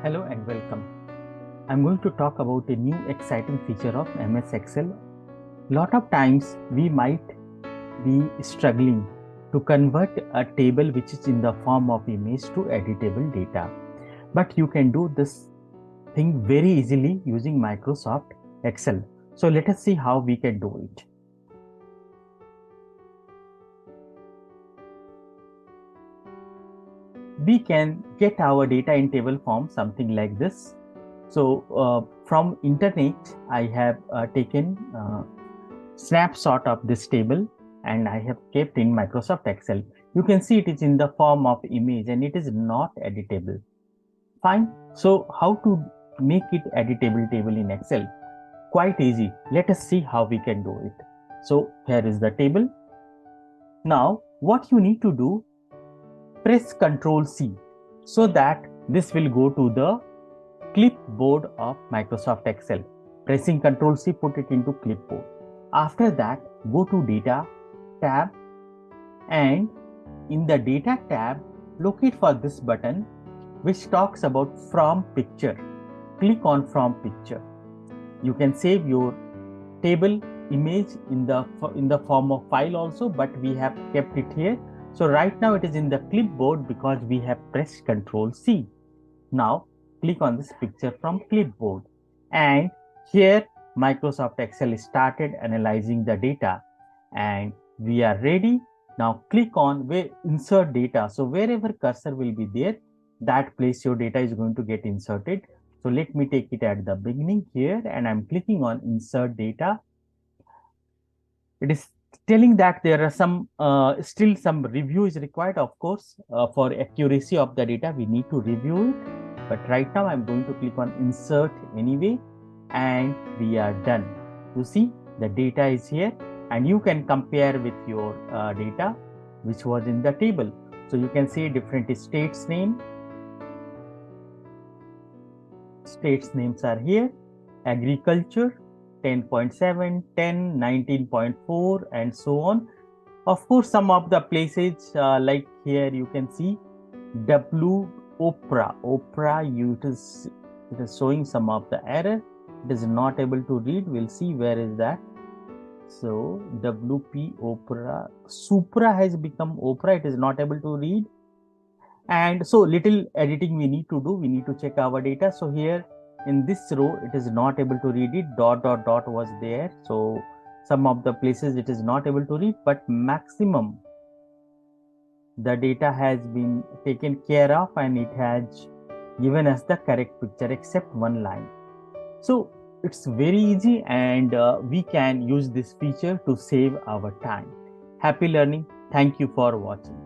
Hello and welcome. I'm going to talk about a new exciting feature of MS Excel. Lot of times we might be struggling to convert a table which is in the form of image to editable data. But you can do this thing very easily using Microsoft Excel. So let us see how we can do it. We can get our data in table form something like this. So from internet, I have taken snapshot of this table and I have kept in Microsoft Excel. You can see it is in the form of image and it is not editable. Fine. So how to make it editable table in Excel? Quite easy. Let us see how we can do it. So here is the table. Now what you need to do, press Ctrl C so that this will go to the clipboard of Microsoft Excel. Pressing Ctrl C, put it into clipboard. After that, go to Data tab and in the Data tab, locate for this button which talks about From Picture. Click on From Picture. You can save your table image in the form of file also, but we have kept it here. So right now it is in the clipboard because we have pressed Ctrl C. Now click on this picture from clipboard and here Microsoft Excel started analyzing the data and we are ready. Now click on where insert data. So wherever cursor will be there, that place your data is going to get inserted. So let me take it at the beginning here and I'm clicking on insert data. It is telling that there are still some review is required. Of course, for accuracy of the data, we need to review it. But right now I'm going to click on insert anyway, and we are done. You see the data is here and you can compare with your data which was in the table. So you can see different states names are here. Agriculture 10.7, 10, 19.4 and so on. Of course, some of the places like here you can see Opera, it is showing some of the error. It is not able to read. We'll see where is that. So WP Opera, Supra has become Opera. It is not able to read. And so little editing we need to do. We need to check our data. So here in this row, it is not able to read it. Dot was there. So some of the places it is not able to read, but maximum the data has been taken care of and it has given us the correct picture except one line. So it's very easy and we can use this feature to save our time. Happy learning. Thank you for watching.